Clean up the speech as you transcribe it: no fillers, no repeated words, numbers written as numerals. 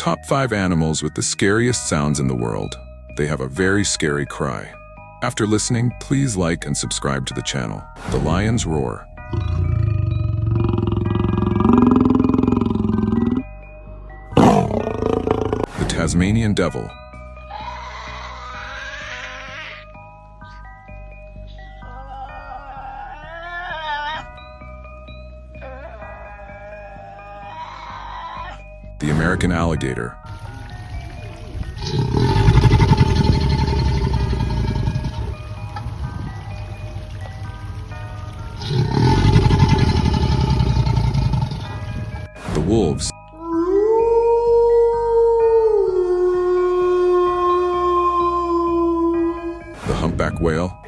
Top 5 animals with the scariest sounds in the world. They have a very scary cry. After listening, please like and subscribe to the channel. The lion's roar. The Tasmanian devil. The American alligator. The wolves. The humpback whale.